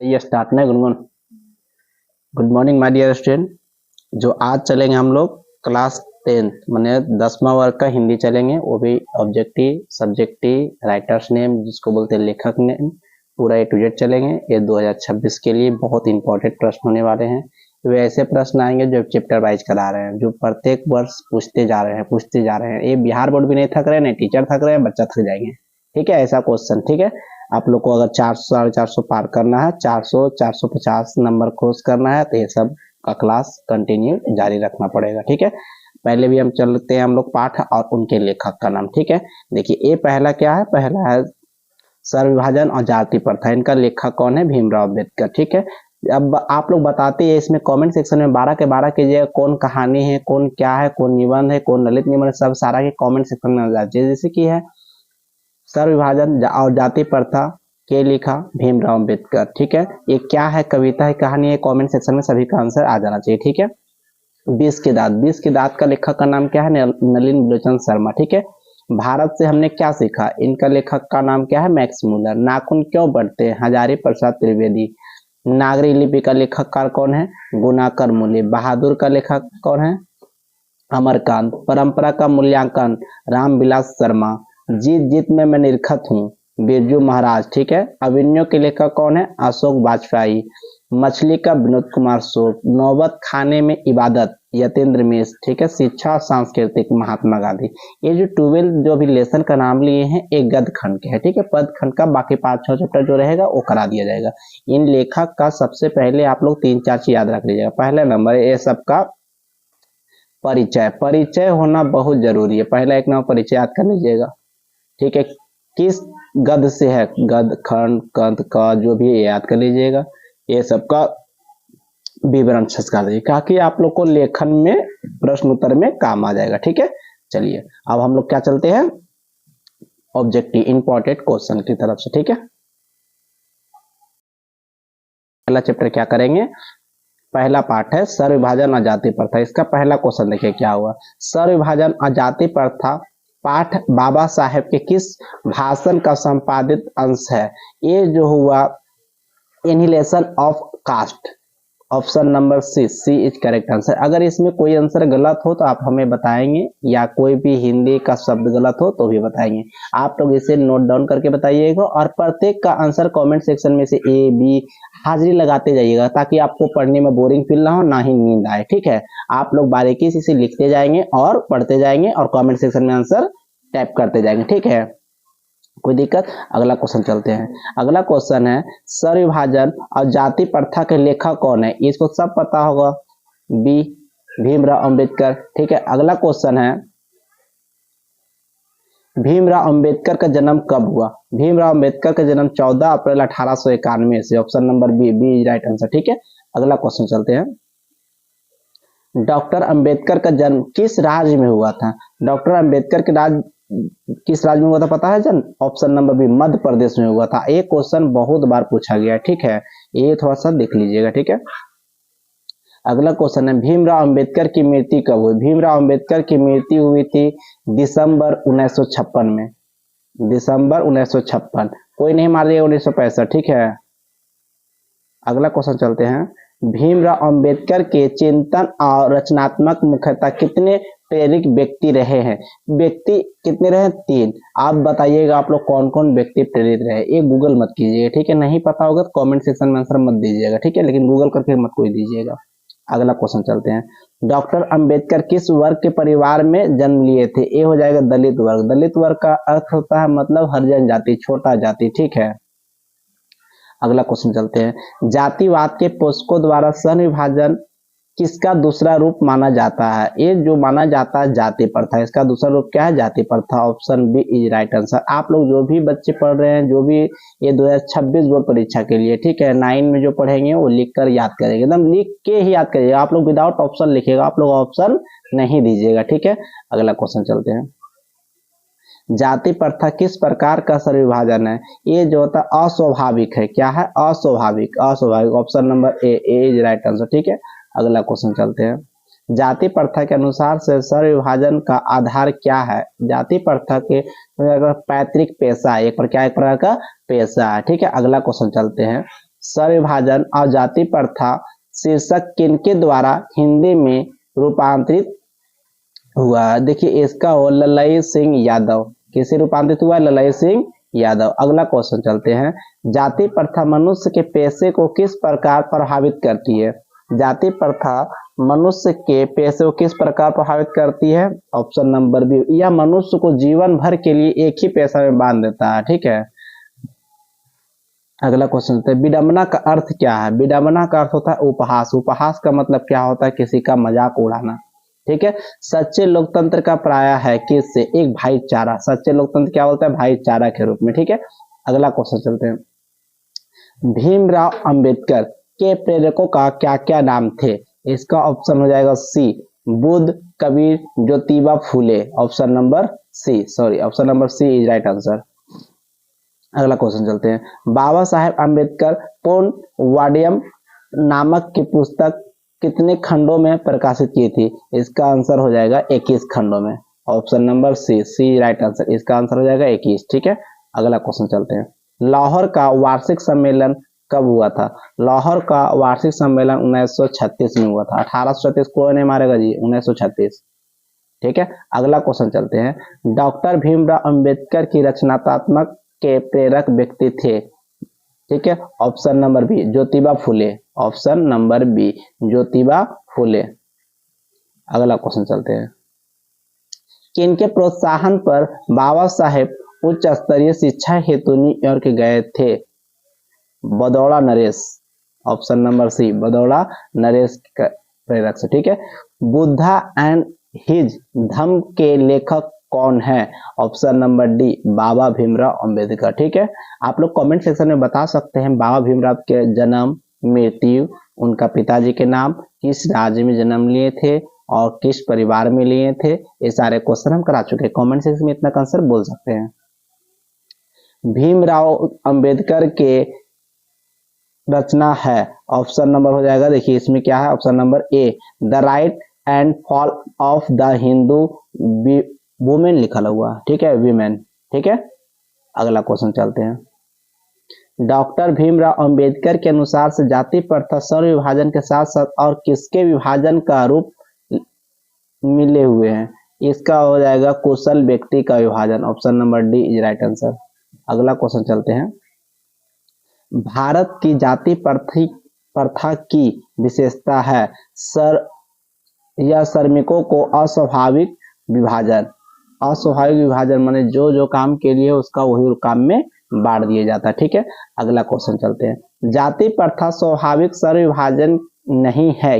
ये स्टार्ट ना good morning my dear student. जो आज चलेंगे हम लोग क्लास 10 मैंने 10वां वर्ग का हिंदी चलेंगे, वो भी ऑब्जेक्टिव सब्जेक्टिव राइटर्स नेम जिसको बोलते हैं लेखक नेम, पूरा ए टू जेड चलेंगे। ये 2026 के लिए बहुत इंपॉर्टेंट प्रश्न होने वाले हैं। वे ऐसे प्रश्न आएंगे जो चैप्टर वाइज करा रहे हैं, जो प्रत्येक वर्ष पूछते जा रहे हैं। ये बिहार बोर्ड भी नहीं थक रहे, नहीं टीचर थक रहे हैं, बच्चा थक जाएंगे। ठीक है, ऐसा क्वेश्चन। ठीक है, आप लोग को अगर 400 450 पार करना है, 400 450 नंबर क्रॉस करना है, तो ये सब का क्लास कंटिन्यू जारी रखना पड़ेगा। ठीक है, पहले भी हम चलते हैं हम लोग पाठ और उनके लेखक का नाम। ठीक है, देखिए ये पहला क्या है, पहला है सर्वविभाजन और जाति प्रथा। इनका लेखक कौन है? भीमराव अम्बेडकर। ठीक है, अब आप लोग बताते हैं इसमें कमेंट सेक्शन में 12 के 12 कीजिएगा, कौन कहानी है, कौन क्या है, कौन निबंध है, कौन ललित निबंध, सब सारा के कमेंट सेक्शन में आ जाए। जैसे कि है सर्वविभाजन और जाति प्रथा के लिखा भीमराव अम्बेडकर। ठीक है, ये क्या है, कविता है, कहानी है, कमेंट सेक्शन में सभी का आंसर आ जाना चाहिए। ठीक है, 20 के दांत का लेखक का नाम क्या है? नलिन विलोचन शर्मा। ठीक है, भारत से हमने क्या सीखा, इनका लेखक का नाम क्या है? Max Muller. नाखून क्यों बढ़ते हैं? हजारी प्रसाद त्रिवेदी। नागरी लिपि का लेखककार कौन है? गुणाकर मूल्य। बहादुर का लेखक कौन है? अमरकांत। परंपरा का मूल्यांकन रामविलास शर्मा। जीत जीत में मैं निरखत हूँ, बिरजू महाराज। ठीक है, अभिनयों के लेखक कौन है? अशोक वाजपेयी। मछली का विनोद कुमार सोप। नौबत खाने में इबादत यतेंद्र मिश्र। ठीक है, शिक्षा और सांस्कृतिक महात्मा गांधी। ये जो 12 जो भी लेसन का नाम लिए हैं एक गद्य खंड के है। ठीक है, पद खंड का बाकी 5-6 चैप्टर जो रहेगा वो करा दिया जाएगा। इन लेखक का सबसे पहले आप लोग 3-4 चीज याद रख लीजिएगा। पहला नंबर ये सबका परिचय, परिचय होना बहुत जरूरी है। पहला एक नाम परिचय याद कर लीजिएगा। ठीक है, किस गद से है, गद खंड कंत का जो भी याद कर लीजिएगा। ये सबका विवरण छसका दीजिए ताकि आप लोग को लेखन में प्रश्न उत्तर में काम आ जाएगा। ठीक है, चलिए अब हम लोग क्या चलते हैं ऑब्जेक्टिव इंपॉर्टेंट क्वेश्चन की तरफ से। ठीक है, पहला चैप्टर क्या करेंगे, पहला पाठ है सर्वविभाजन और जाति प्रथा। इसका पहला क्वेश्चन देखिए क्या हुआ। सर्वविभाजन और जाति प्रथा पाठ बाबा साहेब के किस भाषण का संपादित अंश है? ये जो हुआ annihilation of caste. Option number C is correct answer. अगर इसमें कोई आंसर गलत हो तो आप हमें बताएंगे, या कोई भी हिंदी का शब्द गलत हो तो भी बताएंगे। आप लोग इसे नोट डाउन करके बताइएगा और प्रत्येक का आंसर कमेंट सेक्शन में से ए बी हाजिरी लगाते जाइएगा ताकि आपको पढ़ने में बोरिंग फील ना हो, ना ही नींद आए। ठीक है, आप लोग बारीकी से इसे लिखते जाएंगे और पढ़ते जाएंगे और कमेंट सेक्शन में आंसर टाइप करते जाएंगे। ठीक है, कोई दिक्कत? अगला क्वेश्चन चलते हैं। अगला क्वेश्चन है सर्वविभाजन और जाति प्रथा के लेखक कौन है? इसको सब पता होगा, बी भीमराव अंबेडकर। ठीक है, अगला क्वेश्चन है भीमराव अंबेडकर का जन्म कब हुआ? भीमराव अंबेडकर का जन्म 14 अप्रैल 1891 से। Option number B right answer. ठीक है, अगला क्वेश्चन चलते हैं। डॉक्टर अंबेडकर का जन्म किस राज्य में हुआ था? डॉक्टर अंबेडकर के किस राज्य में हुआ था पता है जन? Option number B Madhya Pradesh में हुआ था। एक क्वेश्चन बहुत बार पूछा गया है। ठीक है, ये थोड़ा सा देख लीजिएगा। ठीक है, अगला क्वेश्चन है भीमराव अंबेडकर की मृत्यु कब हुई? भीमराव अंबेडकर की मृत्यु हुई थी दिसंबर 1956 में। दिसंबर 1956, कोई नहीं मार दिया 1965। ठीक है, अगला क्वेश्चन चलते हैं। भीमराव अंबेडकर के चिंतन और रचनात्मक मुख्यतः कितने प्रेरक व्यक्ति रहे हैं? व्यक्ति कितने रहे? 3। आप बताइएगा आप लोग कौन कौन व्यक्ति प्रेरित रहे। ये गूगल मत कीजिएगा। ठीक है, नहीं पता होगा तो कमेंट सेक्शन में आंसर मत दीजिएगा। ठीक है, लेकिन गूगल करके मत कोई दीजिएगा। अगला क्वेश्चन चलते हैं। डॉक्टर अंबेडकर किस वर्ग के परिवार में जन्म लिए थे? ये हो जाएगा दलित वर्ग। दलित वर्ग का अर्थ होता है मतलब हरिजन जाति, छोटा जाति। ठीक है, अगला क्वेश्चन चलते हैं। जातिवाद के पोषकों द्वारा संविभाजन किसका दूसरा रूप माना जाता है? ये जो माना जाता है जाति प्रथा, इसका दूसरा रूप क्या है? जाति प्रथा। Option B is right answer. आप लोग जो भी बच्चे पढ़ रहे हैं, जो भी ये 2026 बोर्ड परीक्षा के लिए, ठीक है, 9 में जो पढ़ेंगे वो लिख कर याद करेंगे, एकदम लिख के ही याद करिएगा। आप लोग विदाउट ऑप्शन लिखिएगा, आप लोग ऑप्शन नहीं दीजिएगा। ठीक है, अगला क्वेश्चन चलते हैं। जाति प्रथा किस प्रकार का सर्वविभाजन है? ये जो होता है अस्वाभाविक है। क्या है? अस्वाभाविक। अस्वाभाविक, option number A is right answer. ठीक है, अगला क्वेश्चन चलते हैं। जाति प्रथा के अनुसार से सर्वविभाजन का आधार क्या है? जाति प्रथा के पैतृक पेशा एक प्रकार का पेशा है। ठीक है, अगला क्वेश्चन चलते हैं। स्वविभाजन और जाति प्रथा शीर्षक किनके द्वारा हिंदी में रूपांतरित हुआ? देखिए इसका हो ललई सिंह यादव। किसे रूपांतरित हुआ? ललई सिंह यादव। अगला क्वेश्चन चलते हैं। जाति प्रथा मनुष्य के पेशे को किस प्रकार प्रभावित करती है? जाति प्रथा मनुष्य के पेशे को किस प्रकार प्रभावित करती है? ऑप्शन नंबर बी, यह मनुष्य को जीवन भर के लिए एक ही पेशा में बांध देता है। ठीक है, अगला क्वेश्चन है विडंबना का अर्थ क्या है? विडंबना का अर्थ होता है उपहास। उपहास का मतलब क्या होता है? किसी का मजाक उड़ाना। ठीक है, सच्चे लोकतंत्र का प्राय है किससे? एक भाईचारा। सच्चे लोकतंत्र क्या बोलता है? भाईचारा के रूप में। ठीक है, अगला क्वेश्चन चलते हैं। भीमराव अंबेडकर के प्रेरकों का क्या क्या नाम थे? इसका ऑप्शन हो जाएगा C, Buddha, Kabir, Jyotiba Phule. Option number C, option number C is right answer. अगला क्वेश्चन चलते हैं। बाबा साहेब अम्बेडकर पूर्ण वाड्यम नामक की पुस्तक कितने खंडों में प्रकाशित की थी? इसका आंसर हो जाएगा 21 खंडों में। Option number C right answer. इसका आंसर हो जाएगा 21। ठीक है, अगला क्वेश्चन चलते हैं। लाहौर का वार्षिक सम्मेलन कब हुआ था? लाहौर का वार्षिक सम्मेलन 1936 में हुआ था। 1836 को नहीं मारेगा जी, 1936। ठीक है, अगला क्वेश्चन चलते हैं। डॉक्टर भीमराव अंबेडकर की रचनात्मक के प्रेरक व्यक्ति थे? ठीक है, option number B, Jyotiba Phule. Option number B, Jyotiba Phule. अगला क्वेश्चन चलते हैं। किनके प्रोत्साहन पर बाबा साहेब उच्च स्तरीय शिक्षा हेतु न्यूयॉर्क गए थे? बदौड़ा नरेश। ऑप्शन नंबर सी, बदौड़ा नरेश का प्रेरक से। ठीक है, बुद्धा एंड हिज धम्म के लेखक कौन है? ऑप्शन नंबर डी, बाबा भीमराव अंबेडकर। ठीक है, आप लोग कमेंट सेक्शन में बता सकते हैं बाबा भीमराव के जन्म, मृत्यु, उनका पिताजी के नाम, किस राज्य में जन्म लिए थे और किस परिवार में लिए थे। ये सारे क्वेश्चन हम करा चुके हैं। कमेंट सेक्शन में इतना आंसर बोल सकते हैं। भीमराव अंबेडकर के रचना है, ऑप्शन नंबर हो जाएगा, देखिए इसमें क्या है, option number A, the right and fall of the Hindu women लिखा हुआ। ठीक है, वीमेन। ठीक है, अगला क्वेश्चन चलते हैं। डॉक्टर भीमराव अंबेडकर के अनुसार से जाति प्रथा सर्व विभाजन के साथ साथ और किसके विभाजन का रूप मिले हुए हैं? इसका हो जाएगा कुशल व्यक्ति का विभाजन। Option number D is right answer. अगला क्वेश्चन चलते हैं। भारत की जाति प्रथा की विशेषता है यह श्रमिकों को अस्वाभाविक विभाजन। अस्वाभाविक विभाजन माने जो जो काम के लिए उसका वही काम में बांट दिया जाता है। ठीक है, अगला क्वेश्चन चलते हैं। जाति प्रथा स्वाभाविक सर्व विभाजन नहीं है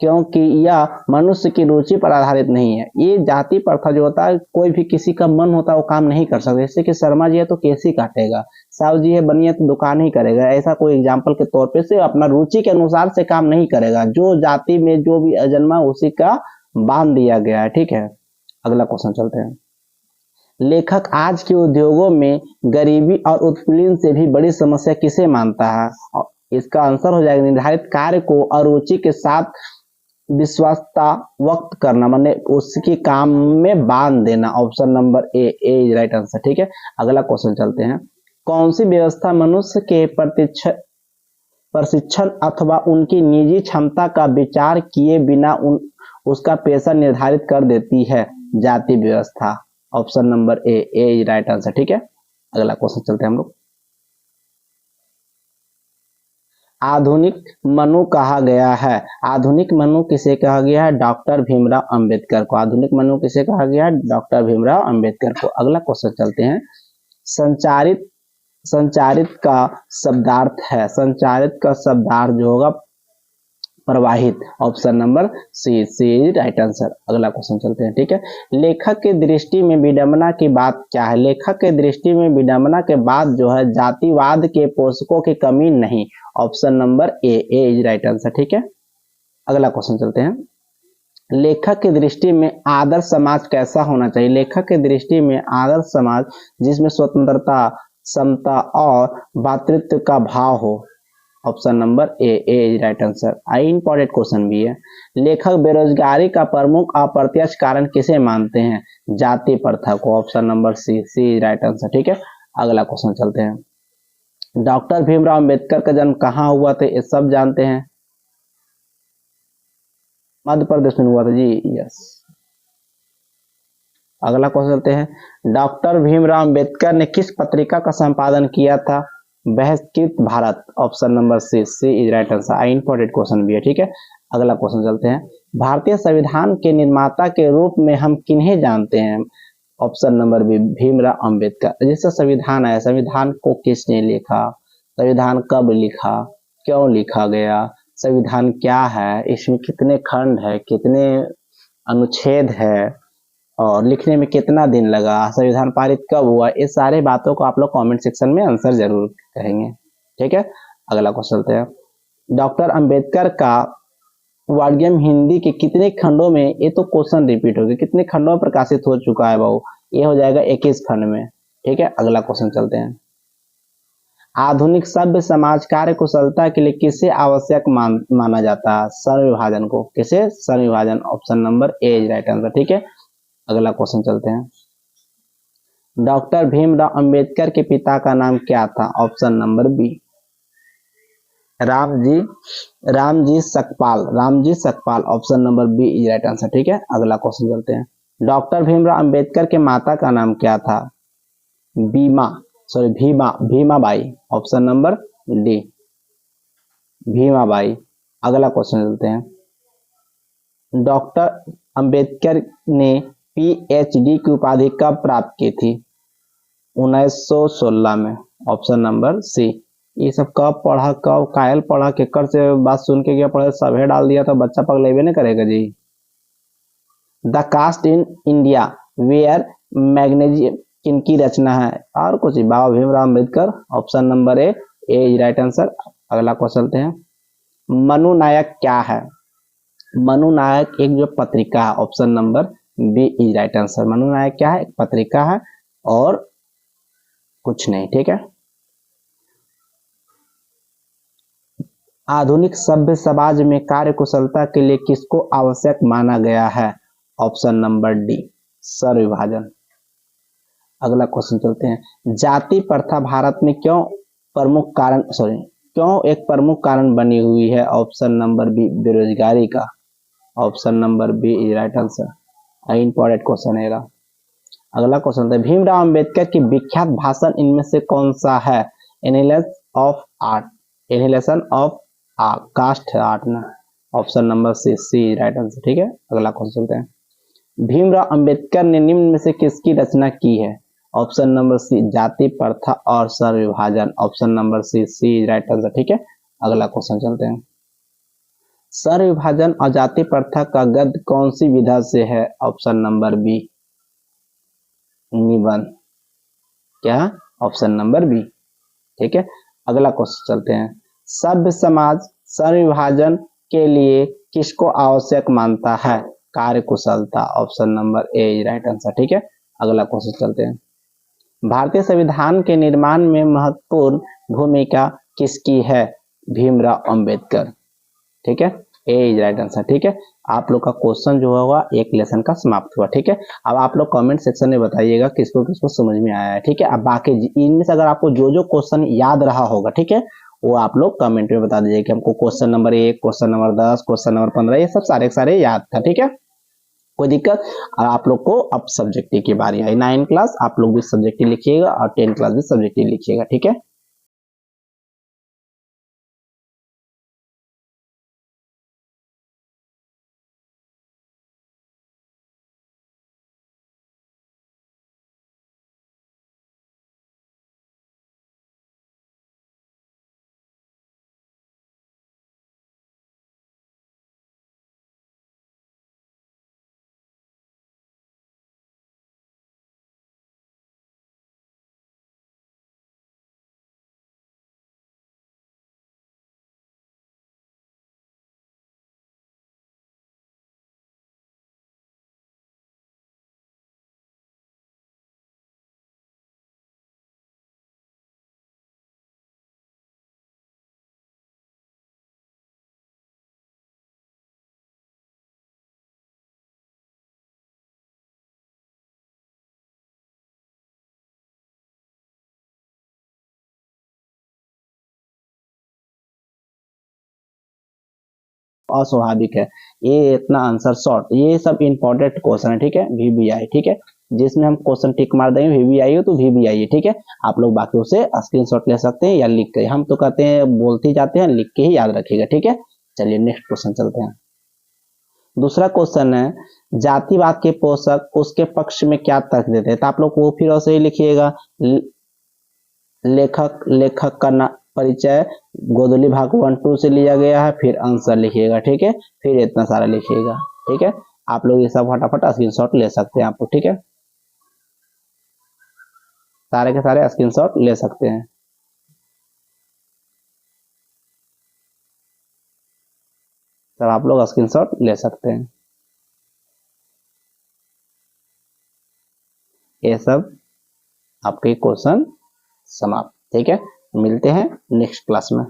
क्योंकि यह मनुष्य की रुचि पर आधारित नहीं है। ये जाति प्रथा जो होता है, कोई भी किसी का मन होता है वो काम नहीं कर सकता। जैसे कि शर्मा जी है तो केसी काटेगा, साहु जी है बनिया तो दुकान ही करेगा। ऐसा कोई एग्जाम्पल के तौर पे से अपना रुचि के अनुसार से काम नहीं करेगा। जो जाति में जो भी जन्मा उसी का बांध दिया गया है। ठीक है, अगला क्वेश्चन चलते हैं। लेखक आज के उद्योगों में गरीबी और उत्पीड़न से भी बड़ी समस्या किसे मानता है? इसका आंसर हो जाएगा निर्धारित कार्य को अरुचि के साथ विश्वासता व्यक्त करना, माने उसकी काम में बांध देना। Option number A is right answer. ठीक है, अगला क्वेश्चन चलते हैं। कौन सी व्यवस्था मनुष्य के प्रशिक्षण अथवा उनकी निजी क्षमता का विचार किए बिना उसका पेशा निर्धारित कर देती है? जाति व्यवस्था। Option number A is right answer. ठीक है, अगला क्वेश्चन चलते हैं हम लोग। आधुनिक मनु कहा गया है। आधुनिक मनु किसे कहा गया है? डॉक्टर भीमराव अंबेडकर को। आधुनिक मनु किसे कहा गया है? डॉक्टर भीमराव अंबेडकर को। अगला क्वेश्चन चलते हैं। संचारित का शब्दार्थ है। संचारित का शब्दार्थ जो होगा प्रवाहित। Option number C right answer. अगला क्वेश्चन चलते हैं। ठीक है, लेखक की दृष्टि में विडंबना की बात क्या है? लेखक के दृष्टि में विडंबना के बाद जो है जातिवाद के पोषकों की कमी नहीं। Option number A is right answer. ठीक है, अगला क्वेश्चन चलते हैं। लेखक की दृष्टि में आदर्श समाज कैसा होना चाहिए? लेखक की दृष्टि में आदर्श समाज जिसमें स्वतंत्रता, समता और भातृत्व का भाव हो। Option number A is right answer. I important question भी है। लेखक बेरोजगारी का प्रमुख अप्रत्यक्ष कारण किसे मानते हैं? जाति प्रथा को। Option number C right answer. ठीक है, अगला क्वेश्चन चलते हैं। डॉक्टर भीमराव अंबेडकर का जन्म कहाँ हुआ था, ये सब जानते हैं, मध्य प्रदेश में हुआ था जी, यस। अगला क्वेश्चन चलते हैं, डॉक्टर भीमराव अंबेडकर ने किस पत्रिका का संपादन किया था, Bahishkrit Bharat, option number C, C is right answer. Important question भी है, ठीक है। अगला क्वेश्चन चलते हैं, भारतीय संविधान के निर्माता के रूप में हम किन्हें जानते हैं, option number B, Bhimrao Ambedkar. जैसे संविधान है, संविधान को किसने लिखा, संविधान कब लिखा, क्यों लिखा गया, संविधान क्या है, इसमें कितने खंड है, कितने अनुच्छेद है, और लिखने में कितना दिन लगा, संविधान पारित कब हुआ, ये सारे बातों को आप लोग कमेंट सेक्शन में आंसर जरूर कहेंगे, ठीक है। अगला क्वेश्चन चलते हैं, डॉक्टर अंबेडकर का वाग्यम हिंदी के कितने खंडों में, ये तो क्वेश्चन रिपीट हो गया, कितने खंडों में प्रकाशित हो चुका है बाबू, ये हो जाएगा 21 खंड में, ठीक है। अगला क्वेश्चन चलते हैं, आधुनिक सभ्य समाज कार्य कुशलता के लिए किसे आवश्यक माना जाता है, श्रम विभाजन को, किसे, श्रम विभाजन, option number A is right answer, ठीक है। अगला क्वेश्चन चलते हैं, डॉक्टर भीमराव अंबेडकर के पिता का नाम क्या था, option number B, Ramji Sakpal, option number B is right answer, ठीक है। अगला क्वेश्चन चलते हैं, डॉक्टर भीमराव अंबेडकर के माता का नाम क्या था, Bhimabai, option number D, Bhimabai. अगला क्वेश्चन चलते हैं, डॉक्टर अंबेडकर ने पीएचडी की उपाधि कब प्राप्त की थी, 1916 में, ऑप्शन नंबर सी। ये सब कब पढ़ा, कब कायल पढ़ा, केकर से बात सुन के क्या पढ़ा, सभे डाल दिया तो बच्चा पगलेबे नहीं करेगा जी। The caste in India where magnesium किनकी रचना है, और कुछ, Baba Bhimrao Ambedkar, option number A is right answer. अगला क्वेश्चन चलते हैं, मनु नायक क्या है, मनु नायक एक जो पत्रिका है, option number B is right answer. Manu Nayak क्या है, एक पत्रिका है और कुछ नहीं, ठीक है। आधुनिक सभ्य समाज में कार्य कुशलता के लिए किसको आवश्यक माना गया है, ऑप्शन नंबर डी, श्रम विभाजन। अगला क्वेश्चन चलते हैं, जाति प्रथा भारत में क्यों एक प्रमुख कारण बनी हुई है, ऑप्शन नंबर बी, बेरोजगारी का, option number B is right answer. Important question है। अगला क्वेश्चन है, भीमराव अंबेडकर की विख्यात भाषण इनमें से कौन सा है, इनहेलेशन ऑफ कास्ट आर्ट ना, ऑप्शन नंबर सी, सी राइट आंसर, ठीक है। अगला क्वेश्चन चलते हैं, भीमराव अंबेडकर ने निम्न में से किसकी रचना की है, ऑप्शन नंबर सी, जाति प्रथा और श्रम विभाजन, ऑप्शन नंबर सी, सी राइट आंसर, ठीक है। अगला क्वेश्चन चलते हैं, श्रम विभाजन और जाति प्रथा का गद्य कौन सी विधा से है, ऑप्शन नंबर बी, निबंध, क्या, ऑप्शन नंबर बी, ठीक है। अगला क्वेश्चन चलते हैं, सभ्य समाज श्रम विभाजन के लिए किसको आवश्यक मानता है, कार्य कुशलता, ऑप्शन नंबर ए राइट आंसर, ठीक है। अगला क्वेश्चन चलते हैं, भारतीय संविधान के निर्माण में महत्वपूर्ण भूमिका किसकी है, भीमराव अंबेडकर, ठीक है, ए इज राइट आंसर, ठीक है। आप लोग का क्वेश्चन जो होगा एक लेसन का समाप्त हुआ, ठीक है। अब आप लोग कमेंट सेक्शन में बताइएगा किसको किसको समझ में आया है, ठीक है। अब बाकी इनमें से अगर आपको जो जो क्वेश्चन याद रहा होगा, ठीक है, वो आप लोग कमेंट में बता दीजिए कि हमको question number 1, question number 10, question number 15, ये सब सारे सारे याद था, ठीक है, कोई दिक्कत। और आप लोग को अब सब्जेक्टिव की बारी आई, 9 क्लास आप लोग भी सब्जेक्टिव लिखिएगा और 10 क्लास भी सब्जेक्टिव लिखिएगा, ठीक है। अस्वाभाविक है, ये इतना आंसर शॉर्ट, ये सब इंपॉर्टेंट क्वेश्चन है, ठीक है, VBI, ठीक है, जिसमें हम क्वेश्चन टिक मार देंगे VBI हो तो VBI है, ठीक है। आप लोग बाकी उसे स्क्रीनशॉट ले सकते हैं या लिख के, हम तो कहते हैं बोलते ही जाते हैं, लिख के ही याद रखिएगा, ठीक है। चलिए नेक्स्ट क्वेश्चन चलते हैं। दूसरा क्वेश्चन है, जातिवाद के पोषक उसके पक्ष में क्या तर्क देते हैं, तो आप लोग वो फिर से ही लिखिएगा, लेखक का परिचय गोदली भाग 1-2 से लिया गया है, फिर आंसर लिखिएगा, ठीक है, फिर इतना सारा लिखिएगा, ठीक है। आप लोग ये सब फटाफट स्क्रीनशॉट ले सकते हैं आप, ठीक है, सारे के सारे स्क्रीनशॉट ले सकते हैं। सब आप लोग स्क्रीनशॉट ले सकते हैं। ये सब आपके क्वेश्चन समाप्त, ठीक है। मिलते हैं नेक्स्ट क्लास में।